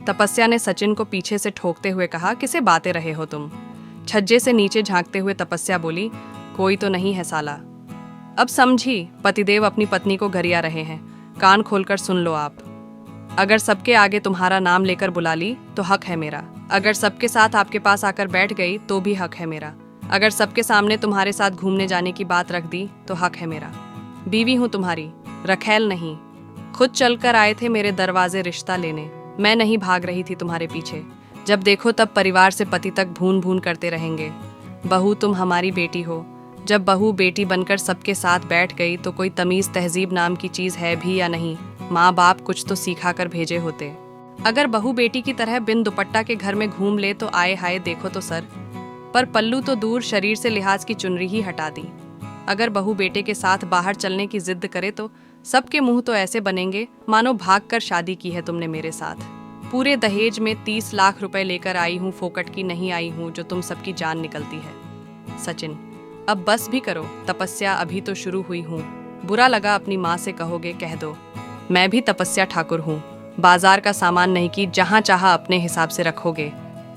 तपस्या ने सचिन को पीछे से ठोकते हुए कहा, किसे बातें रहे हो तुम? छज्जे से नीचे झांकते हुए तपस्या बोली, कोई तो नहीं है साला। अब समझी, पतिदेव अपनी पत्नी को गरिया रहे हैं। कान खोलकर सुन लो आप। अगर सबके आगे तुम्हारा नाम लेकर बुला ली तो हक है मेरा। अगर सबके साथ आपके पास आकर बैठ गई तो भी हक है मेरा। अगर सबके सामने तुम्हारे साथ घूमने जाने की बात रख दी तो हक है मेरा। बीवी हूं तुम्हारी, रखैल नहीं। खुद चलकर आए थे मेरे दरवाजे रिश्ता लेने। मैं नहीं भाग रही थी तुम्हारे पीछे। जब देखो तब परिवार से पति तक भून भून करते रहेंगे। बहू तुम हमारी बेटी हो। जब बहू बेटी बनकर सबके साथ बैठ गई तो कोई तमीज तहजीब नाम की चीज है भी या नहीं? माँ बाप कुछ तो सिखा कर भेजे होते। अगर बहू बेटी की तरह बिन दुपट्टा के घर में घूम ले तो आए हाय देखो तो सर। पर पल्लू तो दूर, शरीर से लिहाज की चुनरी ही हटा दी। अगर बहू बेटे के साथ बाहर चलने की जिद करे तो सबके मुंह तो ऐसे बनेंगे मानो भागकर शादी की है तुमने मेरे साथ। पूरे दहेज में 30 लाख रुपए लेकर आई हूँ, फोकट की नहीं आई हूँ जो तुम सबकी जान निकलती है। सचिन, अब बस भी करो। तपस्या, अभी तो शुरू हुई हूँ। बुरा लगा अपनी माँ से कहोगे, कह दो। मैं भी तपस्या ठाकुर हूँ। बाजार का सामान नहीं कि जहाँ चाहा अपने हिसाब से रखोगे।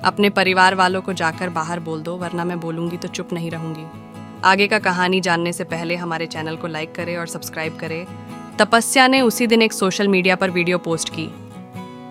अपने परिवार वालों को जाकर बाहर बोल दो, वरना मैं बोलूँगी तो चुप नहीं रहूँगी। आगे का कहानी जानने से पहले हमारे चैनल को लाइक करें और सब्सक्राइब करें। तपस्या ने उसी दिन एक सोशल मीडिया पर वीडियो पोस्ट की।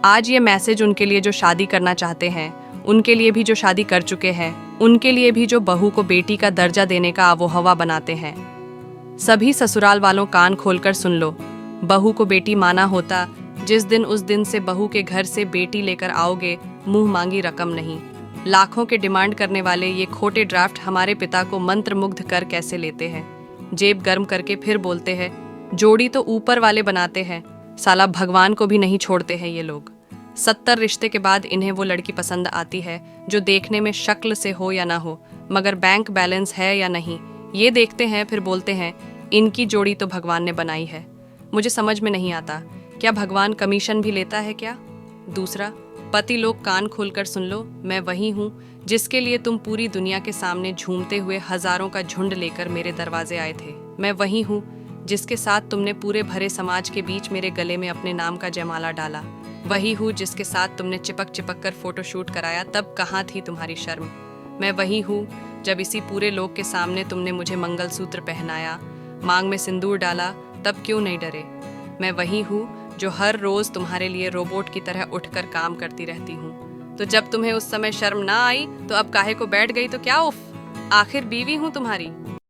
आज ये मैसेज उनके लिए जो शादी करना चाहते हैं, उनके लिए भी जो शादी कर चुके हैं, उनके लिए भी जो बहू को बेटी का दर्जा देने का आबोहवा बनाते हैं। सभी ससुराल वालों, कान खोलकर सुन लो। बहू को बेटी माना होता जिस दिन, उस दिन से बहू के घर से बेटी लेकर आओगे, मुंह मांगी रकम नहीं। लाखों के डिमांड करने वाले ये खोटे ड्राफ्ट हमारे पिता को मंत्रमुग्ध कर कैसे लेते हैं। जेब गर्म करके फिर बोलते हैं जोड़ी तो ऊपर वाले बनाते हैं। साला भगवान को भी नहीं छोड़ते हैं ये लोग। 70 रिश्ते के बाद इन्हें वो लड़की पसंद आती है जो देखने में शक्ल से हो या ना हो, मगर बैंक बैलेंस है या नहीं ये देखते हैं। फिर बोलते हैं इनकी जोड़ी तो भगवान ने बनाई है। मुझे समझ में नहीं आता, क्या भगवान कमीशन भी लेता है क्या? दूसरा, पति लोग कान खोलकर सुन लो। मैं वही हूँ जिसके लिए तुम पूरी दुनिया के सामने झूमते हुए हजारों का झुंड लेकर मेरे दरवाजे आए थे। मैं वही हूँ जिसके साथ तुमने पूरे भरे समाज के बीच मेरे गले में अपने नाम का जयमाला डाला। वही हूँ जिसके साथ तुमने चिपक चिपक कर फोटोशूट कराया, तब कहाँ थी तुम्हारी शर्म? मैं वही हूँ जब इसी पूरे लोग के सामने तुमने मुझे मंगलसूत्र पहनाया, मांग में सिंदूर डाला, तब क्यों नहीं डरे? मैं वही हूँ जो हर रोज तुम्हारे लिए रोबोट की तरह उठकर काम करती रहती हूँ। तो जब तुम्हें उस समय शर्म ना आई तो अब काहे को बैठ गई तो क्या? उफ, आखिर बीवी हूँ तुम्हारी।